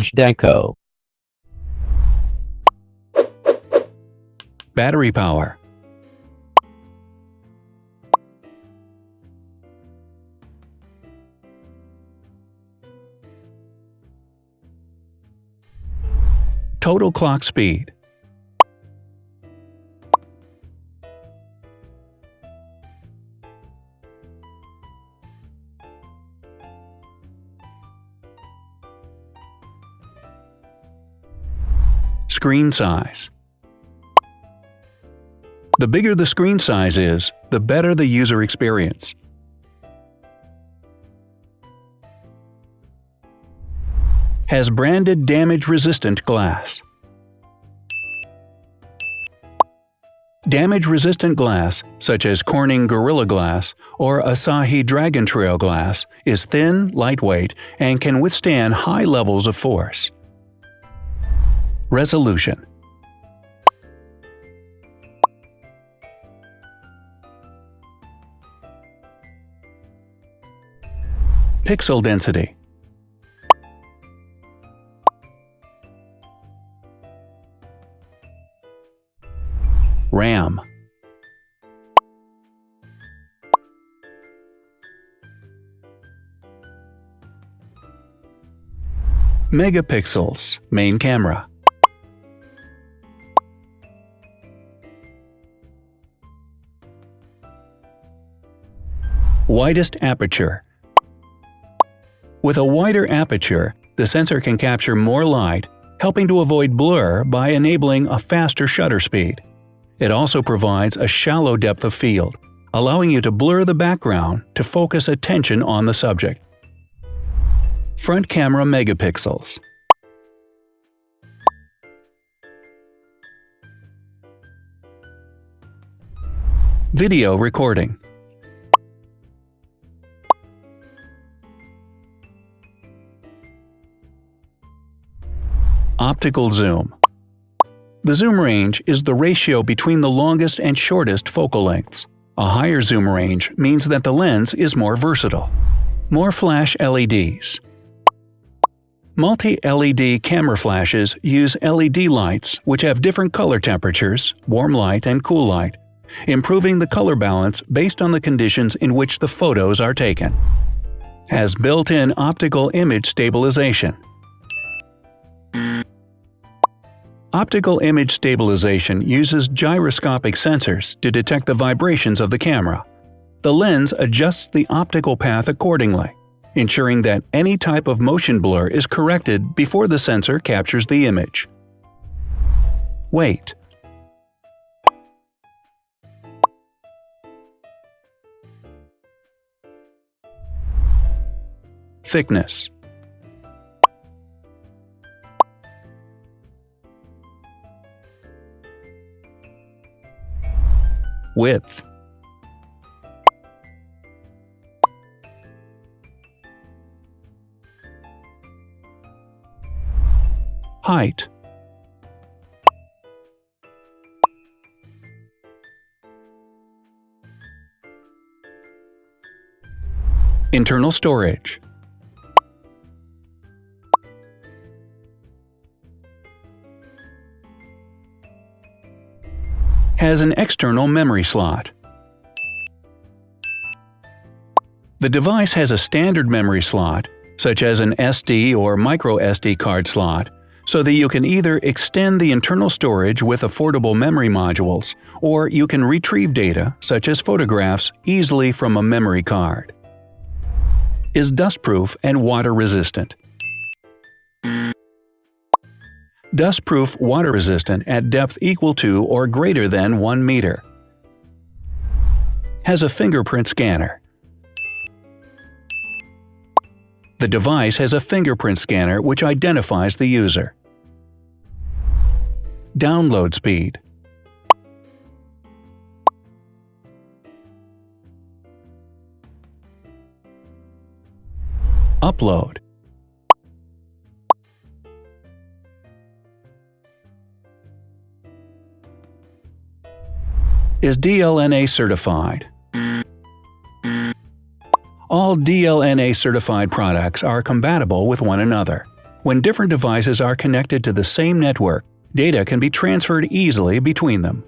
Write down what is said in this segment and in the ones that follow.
Zhdanko. Battery power. Total clock speed. Screen size. The bigger the screen size is, the better the user experience. Has branded damage-resistant glass. Damage-resistant glass, such as Corning Gorilla Glass or Asahi Dragon Trail Glass, is thin, lightweight, and can withstand high levels of force. Resolution. Pixel density. RAM. Megapixels, main camera. Widest aperture. With a wider aperture, the sensor can capture more light, helping to avoid blur by enabling a faster shutter speed. It also provides a shallow depth of field, allowing you to blur the background to focus attention on the subject. Front camera megapixels. Video recording. Optical zoom. The zoom range is the ratio between the longest and shortest focal lengths. A higher zoom range means that the lens is more versatile. More flash LEDs. Multi-LED camera flashes use LED lights which have different color temperatures, warm light and cool light, improving the color balance based on the conditions in which the photos are taken. Has built-in optical image stabilization. Optical image stabilization uses gyroscopic sensors to detect the vibrations of the camera. The lens adjusts the optical path accordingly, ensuring that any type of motion blur is corrected before the sensor captures the image. Weight. Thickness. Width. Height. Internal storage. Has an external memory slot. The device has a standard memory slot, such as an SD or micro SD card slot, so that you can either extend the internal storage with affordable memory modules, or you can retrieve data, such as photographs, easily from a memory card. Is dustproof and water-resistant. Dustproof water-resistant at depth equal to or greater than 1 meter. Has a fingerprint scanner. The device has a fingerprint scanner which identifies the user. Download speed. Upload. Is DLNA certified. All DLNA certified products are compatible with one another. When different devices are connected to the same network, data can be transferred easily between them.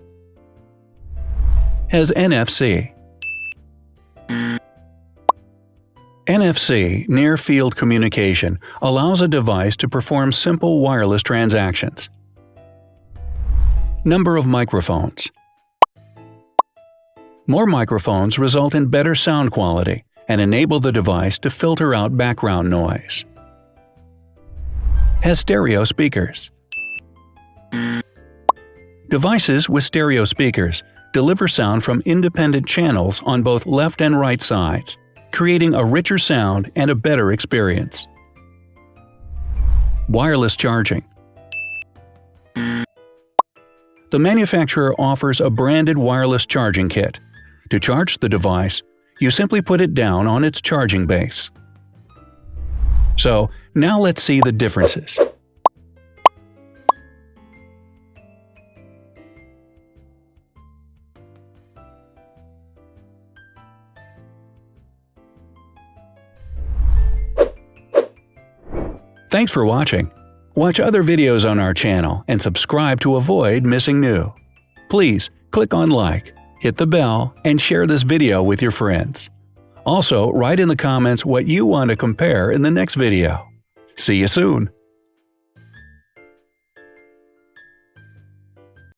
Has NFC. NFC, Near Field Communication, allows a device to perform simple wireless transactions. Number of microphones. More microphones result in better sound quality and enable the device to filter out background noise. Has stereo speakers. Devices with stereo speakers deliver sound from independent channels on both left and right sides, creating a richer sound and a better experience. Wireless charging. The manufacturer offers a branded wireless charging kit. To charge the device, you simply put it down on its charging base. So, now let's see the differences. Thanks for watching. Watch other videos on our channel and subscribe to avoid missing new. Please click on like, hit the bell, and share this video with your friends. Also, write in the comments what you want to compare in the next video. See you soon!